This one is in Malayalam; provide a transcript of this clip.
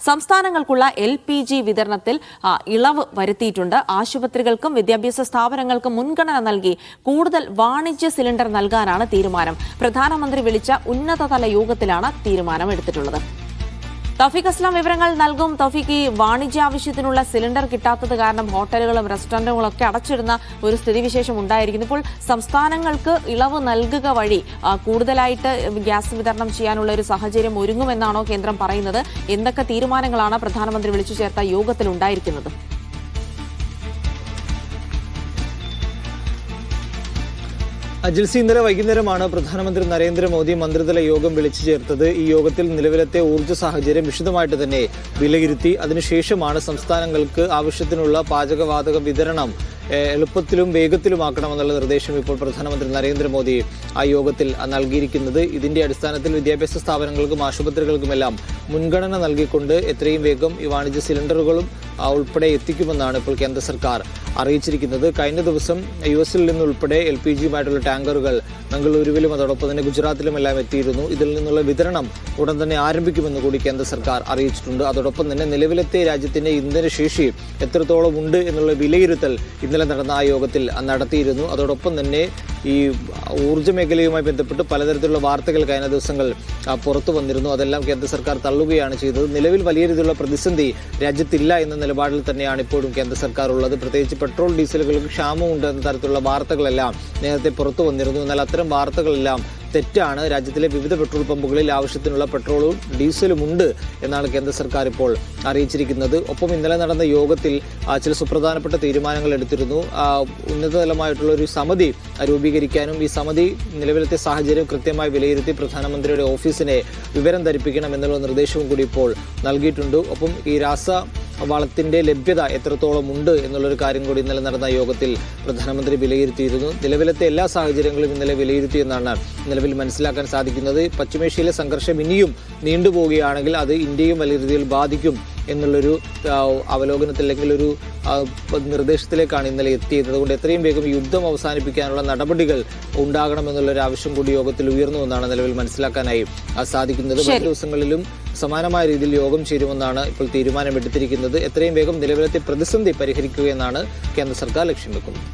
സംസ്ഥാനങ്ങൾക്കുള്ള LPG വിതരണത്തിൽ ഇളവ് വരുത്തിയിട്ടുണ്ട്. ആശുപത്രികൾക്കും വിദ്യാഭ്യാസ സ്ഥാപനങ്ങൾക്കും മുൻഗണന നൽകി കൂടുതൽ വാണിജ്യ സിലിണ്ടർ നൽകാനാണ് തീരുമാനം. പ്രധാനമന്ത്രി വിളിച്ച ഉന്നതതല യോഗത്തിലാണ് തീരുമാനമെടുത്തിട്ടുള്ളത്. തൗഫീഖ് അസ്ലാം വിവരങ്ങൾ നൽകും. തൗഫീഖ്, ഈ വാണിജ്യ ആവശ്യത്തിനുള്ള സിലിണ്ടർ കിട്ടാത്തത് കാരണം ഹോട്ടലുകളും റെസ്റ്റോറന്റുകളും ഒക്കെ അടച്ചിടുന്ന ഒരു സ്ഥിതിവിശേഷം ഉണ്ടായിരിക്കുന്നു. ഇപ്പോൾ സംസ്ഥാനങ്ങൾക്ക് ഇളവ് നൽകുക വഴി കൂടുതലായിട്ട് ഗ്യാസ് വിതരണം ചെയ്യാനുള്ള ഒരു സാഹചര്യം ഒരുങ്ങുമെന്നാണോ കേന്ദ്രം പറയുന്നത്? എന്തൊക്കെ തീരുമാനങ്ങളാണ് പ്രധാനമന്ത്രി വിളിച്ചു ചേർത്ത യോഗത്തിൽ ഉണ്ടായിരിക്കുന്നത്? ജിൽസി, ഇന്നലെ വൈകുന്നേരമാണ് പ്രധാനമന്ത്രി നരേന്ദ്രമോദി മന്ത്രിതല യോഗം വിളിച്ചു ചേർത്തത്. ഈ യോഗത്തിൽ നിലവിലത്തെ ഊർജ്ജ സാഹചര്യം വിശദമായിട്ട് തന്നെ വിലയിരുത്തി. അതിനുശേഷമാണ് സംസ്ഥാനങ്ങൾക്ക് ആവശ്യത്തിനുള്ള പാചകവാതക വിതരണം എളുപ്പത്തിലും വേഗത്തിലുമാക്കണമെന്നുള്ള നിർദ്ദേശം ഇപ്പോൾ പ്രധാനമന്ത്രി നരേന്ദ്രമോദി ആ യോഗത്തിൽ നൽകിയിരിക്കുന്നത്. ഇതിന്റെ അടിസ്ഥാനത്തിൽ വിദ്യാഭ്യാസ സ്ഥാപനങ്ങൾക്കും ആശുപത്രികൾക്കുമെല്ലാം മുൻഗണന നൽകിക്കൊണ്ട് എത്രയും വേഗം ഈ വാണിജ്യ സിലിണ്ടറുകളും ഉൾപ്പെടെ എത്തിക്കുമെന്നാണ് ഇപ്പോൾ കേന്ദ്ര സർക്കാർ അറിയിച്ചിരിക്കുന്നത്. കഴിഞ്ഞ ദിവസം US നിന്നുൾപ്പെടെ LPGയുമായിട്ടുള്ള ടാങ്കറുകൾ മംഗളൂരുവിലും അതോടൊപ്പം തന്നെ ഗുജറാത്തിലുമെല്ലാം എത്തിയിരുന്നു. ഇതിൽ നിന്നുള്ള വിതരണം ഉടൻ തന്നെ ആരംഭിക്കുമെന്ന് കൂടി കേന്ദ്ര സർക്കാർ അറിയിച്ചിട്ടുണ്ട്. അതോടൊപ്പം തന്നെ നിലവിലത്തെ രാജ്യത്തിന്റെ ഇന്ധനശേഷി എത്രത്തോളം ഉണ്ട് എന്നുള്ള വിലയിരുത്തൽ ഇന്നലെ നടന്ന ആ യോഗത്തിൽ നടത്തിയിരുന്നു. അതോടൊപ്പം തന്നെ ഈ ഊർജ്ജ മേഖലയുമായി ബന്ധപ്പെട്ട് പലതരത്തിലുള്ള വാർത്തകൾ കഴിഞ്ഞ ദിവസങ്ങൾ പുറത്തു വന്നിരുന്നു. അതെല്ലാം കേന്ദ്ര സർക്കാർ തള്ളുകയാണ് ചെയ്തത്. നിലവിൽ വലിയ രീതിയിലുള്ള പ്രതിസന്ധി രാജ്യത്തില്ല എന്ന നിലപാടിൽ തന്നെയാണ് ഇപ്പോഴും കേന്ദ്ര സർക്കാർ ഉള്ളത്. പ്രത്യേകിച്ച് പെട്രോൾ ഡീസലുകൾക്ക് ക്ഷാമമുണ്ട് എന്ന തരത്തിലുള്ള വാർത്തകളെല്ലാം നേരത്തെ പുറത്തു വന്നിരുന്നു. എന്നാൽ അത്തരം വാർത്തകളെല്ലാം തെറ്റാണ്. രാജ്യത്തിലെ വിവിധ പെട്രോൾ പമ്പുകളിൽ ആവശ്യത്തിനുള്ള പെട്രോളും ഡീസലും ഉണ്ട് എന്നാണ് കേന്ദ്ര സർക്കാർ ഇപ്പോൾ അറിയിച്ചിരിക്കുന്നത്. ഒപ്പം ഇന്നലെ നടന്ന യോഗത്തിൽ ചില സുപ്രധാനപ്പെട്ട തീരുമാനങ്ങൾ എടുത്തിരുന്നു. ഉന്നതതലമായിട്ടുള്ള ഒരു സമിതി രൂപീകരിക്കാനും ഈ സമിതി നിലവിലത്തെ സാഹചര്യം കൃത്യമായി വിലയിരുത്തി പ്രധാനമന്ത്രിയുടെ ഓഫീസിനെ വിവരം ധരിപ്പിക്കണം എന്നുള്ള നിർദ്ദേശവും കൂടി ഇപ്പോൾ നൽകിയിട്ടുണ്ട്. ഒപ്പം ഈ വളത്തിന്റെ ലഭ്യത എത്രത്തോളം ഉണ്ട് എന്നുള്ളൊരു കാര്യം കൂടി ഇന്നലെ നടന്ന യോഗത്തിൽ പ്രധാനമന്ത്രി വിലയിരുത്തിയിരുന്നു. നിലവിലത്തെ എല്ലാ സാഹചര്യങ്ങളും ഇന്നലെ വിലയിരുത്തിയെന്നാണ് നിലവിൽ മനസ്സിലാക്കാൻ സാധിക്കുന്നത്. പശ്ചിമേഷ്യയിലെ സംഘർഷം ഇനിയും നീണ്ടുപോവുകയാണെങ്കിൽ അത് ഇന്ത്യയും വലിയ രീതിയിൽ ബാധിക്കും എന്നുള്ളൊരു അവലോകനത്തിൽ അല്ലെങ്കിൽ ഒരു നിർദ്ദേശത്തിലേക്കാണ് ഇന്നലെ എത്തിയത്. അതുകൊണ്ട് എത്രയും വേഗം യുദ്ധം അവസാനിപ്പിക്കാനുള്ള നടപടികൾ ഉണ്ടാകണമെന്നുള്ളൊരു ആവശ്യം കൂടി യോഗത്തിൽ ഉയർന്നു എന്നാണ് നിലവിൽ മനസ്സിലാക്കാനായി സാധിക്കുന്നത്. വരും ദിവസങ്ങളിലും സമാനമായ രീതിയിൽ യോഗം ചേരുമെന്നാണ് ഇപ്പോൾ തീരുമാനമെടുത്തിരിക്കുന്നത്. എത്രയും വേഗം നിലവിലത്തെ പ്രതിസന്ധി പരിഹരിക്കുക എന്നാണ് കേന്ദ്ര സർക്കാർ ലക്ഷ്യം വെക്കുന്നത്.